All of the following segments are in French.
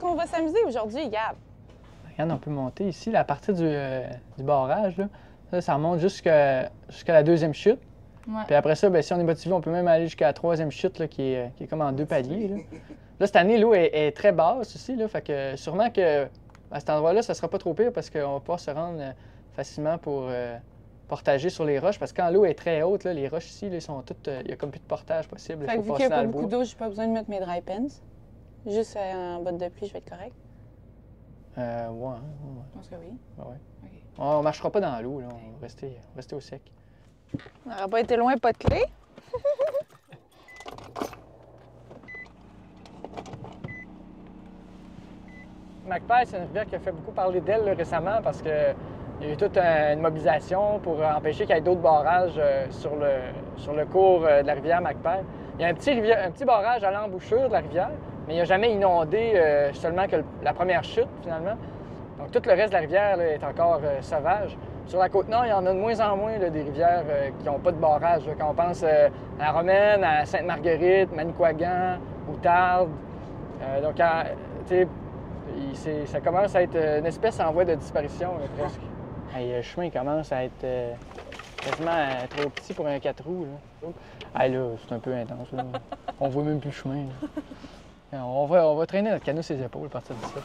qu'on va s'amuser aujourd'hui, Gab? Regarde, on peut monter ici, là, à partir du barrage, là, ça remonte jusqu'à la deuxième chute. Ouais. Puis après ça, bien, si on est motivé, on peut même aller jusqu'à la troisième chute, là, qui est comme en 2 paliers. Là, cette année, l'eau est très basse aussi, là, fait que sûrement que à cet endroit-là, ça sera pas trop pire parce qu'on va pouvoir se rendre facilement pour portager sur les roches. Parce que quand l'eau est très haute, là, les roches ici, là, ils sont toutes, il y a comme plus de portage possible. Fait que Il vu faut qu'il n'y passer a dans pas le beaucoup bois. d'eau, j'ai pas besoin de mettre mes dry pants. Juste en botte de pluie, je vais être correct. Ouais. Je pense que oui. Ouais. OK. On marchera pas dans l'eau, là. On va rester au sec. On n'aurait pas été loin, pas de clé. McPail, c'est une rivière qui a fait beaucoup parler d'elle là, récemment parce qu'il y a eu toute une mobilisation pour empêcher qu'il y ait d'autres barrages sur le cours de la rivière McPail. Il y a un petit barrage à l'embouchure de la rivière, mais il n'a jamais inondé seulement que la première chute, finalement. Donc tout le reste de la rivière là, est encore sauvage. Sur la Côte-Nord, il y en a de moins en moins là, des rivières qui n'ont pas de barrage. Là. Quand on pense à la Romaine, à Sainte-Marguerite, Manicouagan, Outarde. Donc, tu sais, ça commence à être une espèce en voie de disparition, là, presque. Hey, le chemin commence à être quasiment trop petit pour un 4 roues. Là, hey, là c'est un peu intense. Là. On voit même plus le chemin. Là. On va traîner notre canot sur les épaules à partir de ça.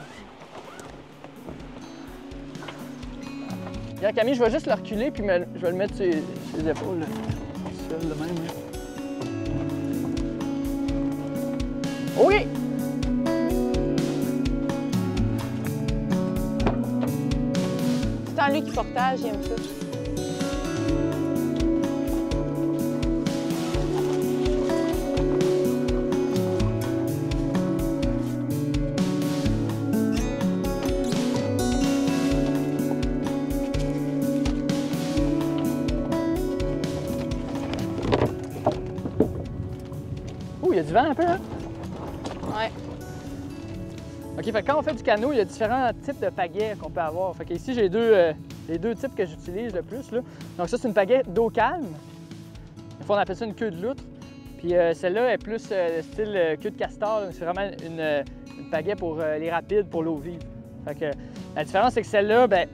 Regarde, Camille, je vais juste le reculer puis je vais le mettre sur les épaules. Là. Seul de même. Là. OK! C'est lui qui portage, il aime ça. Oh, il y a du vent un peu, hein? Ouais. OK, fait que quand on fait du canot, il y a différents types de pagaies qu'on peut avoir. Fait que ici, j'ai les deux types que j'utilise le plus. Là. Donc ça, c'est une pagaie d'eau calme. Des fois, on appelle ça une queue de loutre. Puis celle-là est plus style queue de castor. C'est vraiment une pagaie pour les rapides, pour l'eau vive. Fait que la différence, c'est que celle-là, ben,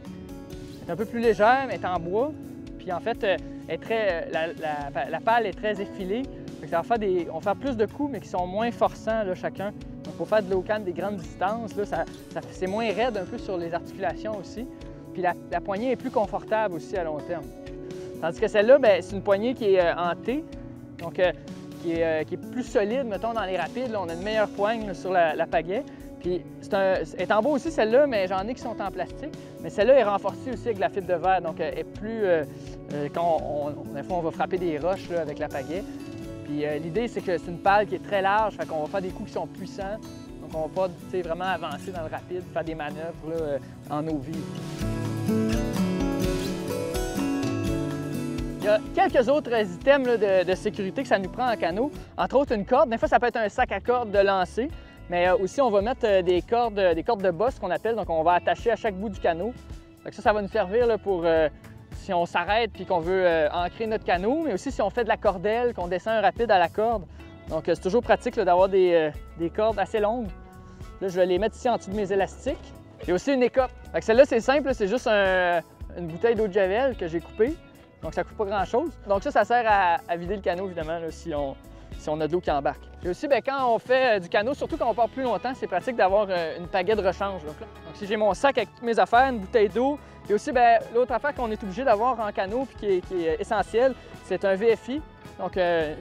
est un peu plus légère, mais est en bois. Puis en fait, la pale est très effilée. Fait que ça va faire on va faire plus de coups, mais qui sont moins forçants là, chacun. Donc pour faire de l'eau calme des grandes distances, là, c'est moins raide un peu sur les articulations aussi. Puis la poignée est plus confortable aussi à long terme. Tandis que celle-là, ben, c'est une poignée qui est en T, donc qui est plus solide, mettons, dans les rapides. Là, on a une meilleure poigne là, sur la pagaie. Puis elle est en bois aussi, celle-là, mais j'en ai qui sont en plastique. Mais celle-là est renforcée aussi avec de la fibre de verre, donc elle est plus... quand des fois, on va frapper des roches là, avec la pagaie. Puis l'idée, c'est que c'est une pale qui est très large, fait qu'on va faire des coups qui sont puissants. Donc on va pas vraiment avancer dans le rapide, faire des manœuvres là, en eau vive. Il y a quelques autres items là, de sécurité que ça nous prend en canot. Entre autres, une corde. Des fois, ça peut être un sac à corde de lancer. Mais aussi, on va mettre des cordes de bosse qu'on appelle. Donc on va attacher à chaque bout du canot. Fait que ça va nous servir là, pour... si on s'arrête puis qu'on veut ancrer notre canot, mais aussi si on fait de la cordelle, qu'on descend un rapide à la corde. Donc c'est toujours pratique d'avoir des cordes assez longues. Là, je vais les mettre ici en dessous de mes élastiques. Il y a aussi une écope. Celle-là, c'est simple, c'est juste une bouteille d'eau de javel que j'ai coupée. Donc ça ne coûte pas grand-chose. Donc ça sert à vider le canot, évidemment, là, si on a de l'eau qui embarque. Et aussi, bien, quand on fait du canot, surtout quand on part plus longtemps, c'est pratique d'avoir une pagaie de rechange. Donc si j'ai mon sac avec toutes mes affaires, une bouteille d'eau, et aussi, l'autre affaire qu'on est obligé d'avoir en canot et qui est essentielle, c'est un VFI, donc une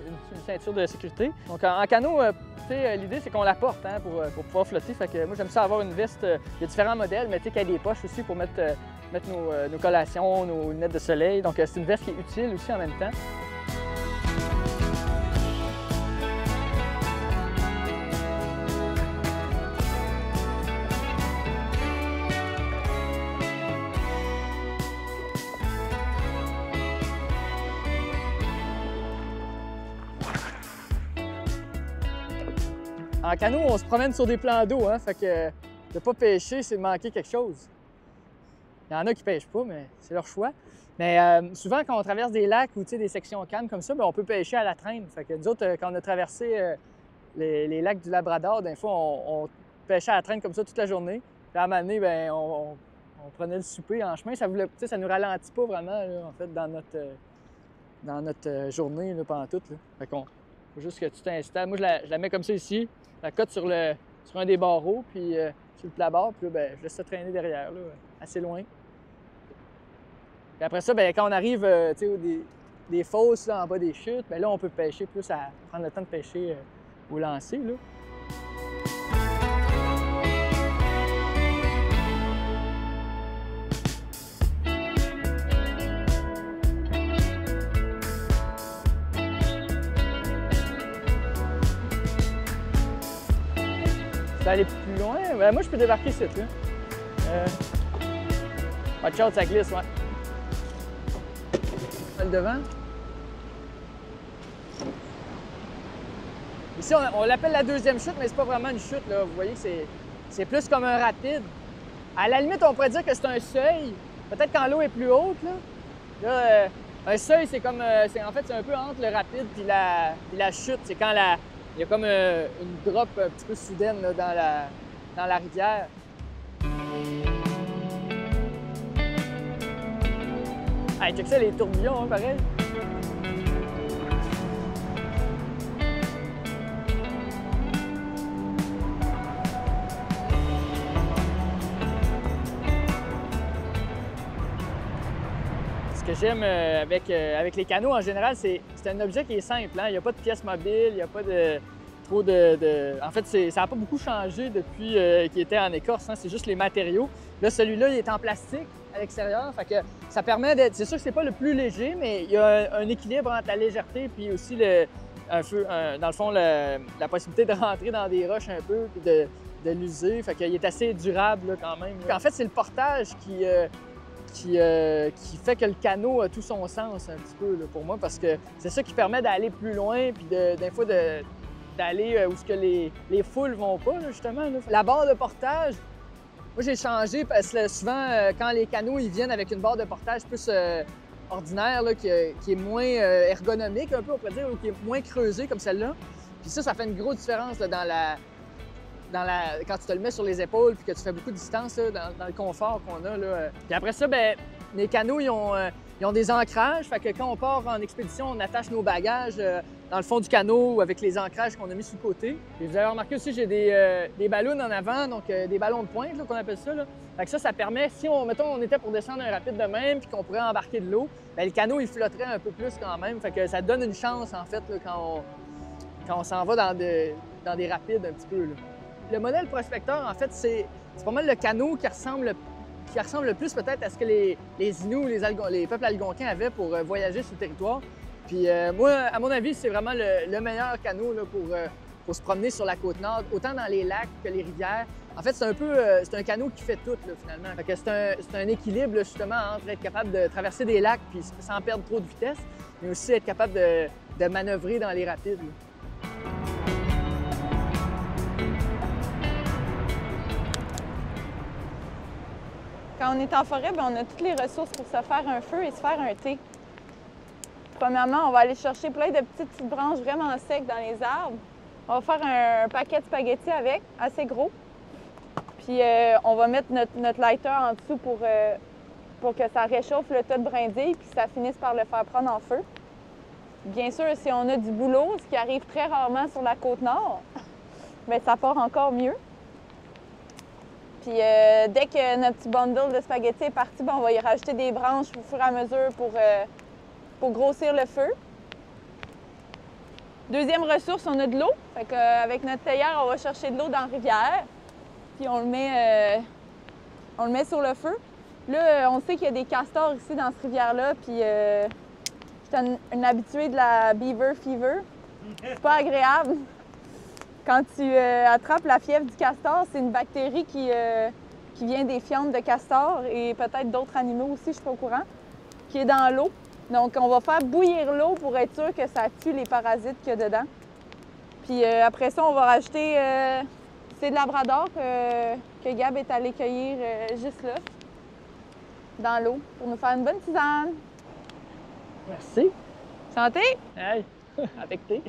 ceinture de sécurité. Donc en canot, l'idée c'est qu'on la porte hein, pour pouvoir flotter. Fait que moi j'aime ça avoir une veste, il y a différents modèles, mais qu'il y a des poches aussi pour mettre nos collations, nos lunettes de soleil. Donc c'est une veste qui est utile aussi en même temps. En canot, on se promène sur des plans d'eau, hein, fait que de ne pas pêcher, c'est de manquer quelque chose. Il y en a qui ne pêchent pas, mais c'est leur choix. Mais souvent, quand on traverse des lacs ou des sections calmes comme ça, bien, on peut pêcher à la traîne. Fait que nous autres, quand on a traversé les lacs du Labrador, des fois, pêchait à la traîne comme ça toute la journée. Puis à un moment donné, ben, on prenait le souper en chemin. Ça nous ralentit pas vraiment, là, en fait, dans notre journée, là, pendant toute. Là. Fait qu'on faut juste que tu t'installes. Moi, je la mets comme ça ici, la cote sur un des barreaux, puis sur le plat-bord, puis là, ben, je laisse ça traîner derrière, là, assez loin. Puis après ça, ben, quand on arrive des fosses là, en bas des chutes, ben, là, on peut pêcher plus à prendre le temps de pêcher au lancer. Là. Aller plus loin, ben moi je peux débarquer ici. Watch out, ça glisse, ouais. Le devant. Ici, on l'appelle la deuxième chute, mais c'est pas vraiment une chute, là. Vous voyez que c'est plus comme un rapide. À la limite, on pourrait dire que c'est un seuil. Peut-être quand l'eau est plus haute, là. Un seuil, c'est comme. En fait, c'est un peu entre le rapide et la chute. C'est quand il y a comme une drop un petit peu soudaine là, dans la rivière. Hey, check ça, les tourbillons, hein, pareil. Ce que j'aime avec les canots en général, c'est un objet qui est simple. Hein? Il n'y a pas de pièces mobiles, il n'y a pas de trop de... En fait, ça n'a pas beaucoup changé depuis qu'il était en écorce. Hein? C'est juste les matériaux. Là, celui-là, il est en plastique à l'extérieur. Fait que ça permet d'être... C'est sûr que c'est pas le plus léger, mais il y a un équilibre entre la légèreté puis aussi, dans le fond, la possibilité de rentrer dans des roches un peu puis de l'user. Fait qu'il est assez durable là, quand même. En fait, c'est le portage qui fait que le canot a tout son sens un petit peu là, pour moi, parce que c'est ça qui permet d'aller plus loin puis des fois d'aller où ce que les foules vont pas, là, justement. Là. La barre de portage, moi j'ai changé parce que souvent, quand les canots ils viennent avec une barre de portage plus ordinaire, là, qui est moins ergonomique un peu, on pourrait dire, ou qui est moins creusée comme celle-là. Puis ça fait une grosse différence là, quand tu te le mets sur les épaules puis que tu fais beaucoup de distance là, dans le confort qu'on a. Là. Puis après ça, ben, les canots, ils ont des ancrages. Fait que quand on part en expédition, on attache nos bagages dans le fond du canot avec les ancrages qu'on a mis sur le côté. Et vous avez remarqué aussi, j'ai des ballons en avant, donc des ballons de pointe, qu'on appelle ça. Là. Fait que ça permet, si mettons, on était pour descendre un rapide de même puis qu'on pourrait embarquer de l'eau, bien, le canot, il flotterait un peu plus quand même. Fait que ça donne une chance, en fait, là, quand on s'en va dans des rapides un petit peu. Là. Le modèle prospecteur, en fait, c'est pas mal le canot qui ressemble le plus peut-être à ce que les Inuits, les peuples algonquins avaient pour voyager sur le territoire. Puis moi, à mon avis, c'est vraiment le meilleur canot là, pour se promener sur la côte nord, autant dans les lacs que les rivières. En fait, c'est un canot qui fait tout, là, finalement. Fait que c'est un équilibre, là, justement, entre être capable de traverser des lacs puis sans perdre trop de vitesse, mais aussi être capable de manœuvrer dans les rapides. Là. Quand on est en forêt, bien, on a toutes les ressources pour se faire un feu et se faire un thé. Premièrement, on va aller chercher plein de petites branches vraiment secs dans les arbres. On va faire un paquet de spaghettis avec, assez gros. Puis on va mettre notre lighter en dessous pour que ça réchauffe le tas de brindilles puis que ça finisse par le faire prendre en feu. Bien sûr, si on a du boulot, ce qui arrive très rarement sur la côte nord, bien, ça part encore mieux. Puis dès que notre petit bundle de spaghettis est parti, bien, on va y rajouter des branches au fur et à mesure pour grossir le feu. Deuxième ressource, on a de l'eau. Fait qu'avec notre théière, on va chercher de l'eau dans la rivière. Puis on le met sur le feu. Là, on sait qu'il y a des castors ici dans cette rivière-là. Puis je suis une habituée de la beaver fever. C'est pas agréable. Quand tu attrapes la fièvre du castor, c'est une bactérie qui vient des fientes de castor et peut-être d'autres animaux aussi, je suis pas au courant, qui est dans l'eau. Donc, on va faire bouillir l'eau pour être sûr que ça tue les parasites qu'il y a dedans. Puis après ça, on va rajouter c'est de labrador que Gab est allé cueillir juste là, dans l'eau, pour nous faire une bonne tisane. Merci. Santé! Hey, avec thé.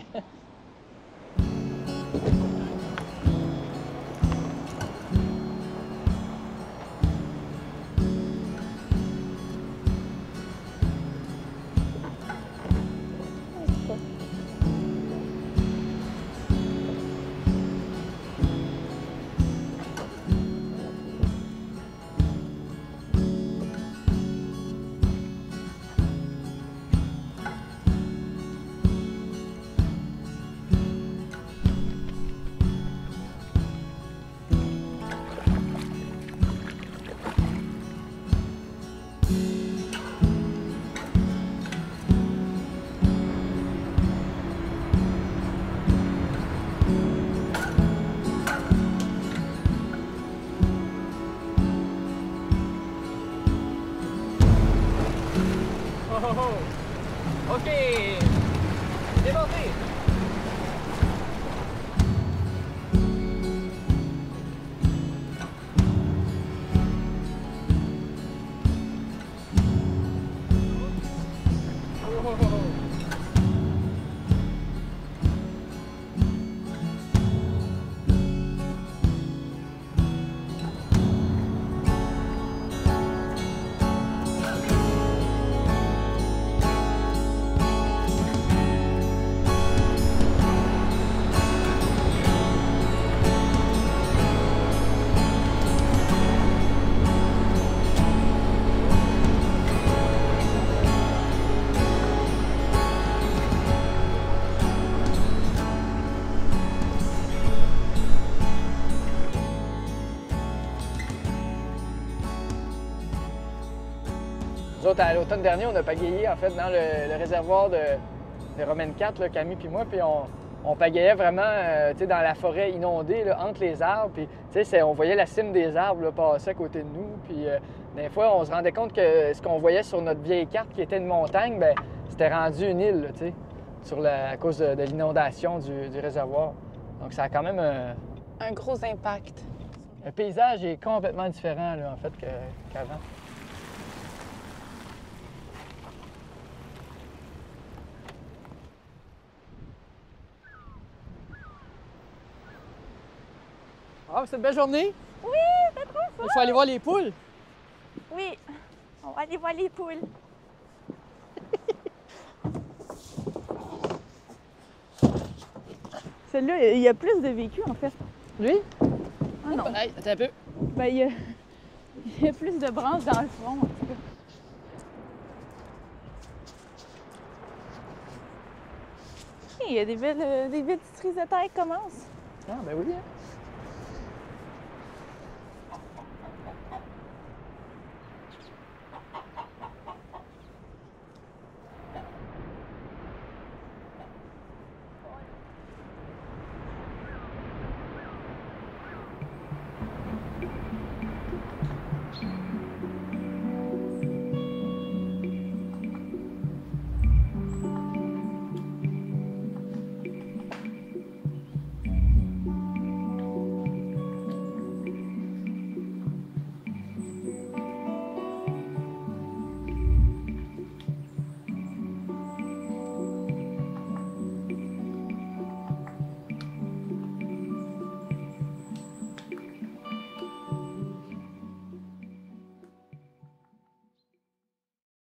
OK! Démonté! Nous autres, à l'automne dernier, on a pagayé en fait dans le réservoir de Romaine 4, là, Camille puis moi, puis on pagayait vraiment dans la forêt inondée, là, entre les arbres. Puis, on voyait la cime des arbres là, passer à côté de nous. Puis, des fois, on se rendait compte que ce qu'on voyait sur notre vieille carte, qui était une montagne, bien, c'était rendu une île, à cause de l'inondation du réservoir. Donc, ça a quand même Un gros impact. le paysage est complètement différent, là, en fait, qu'avant. Ah, c'est une belle journée. Oui, c'est trop fun! Il faut aller voir les poules. Oui, on va aller voir les poules. Celui-là, il y a plus de vécu, en fait. Lui? Ah non. Hey, attends un peu. Ben, il y a plus de branches dans le fond, en tout cas. Il y a des belles petites frises de terre qui commencent. Ah, ben oui. Hein?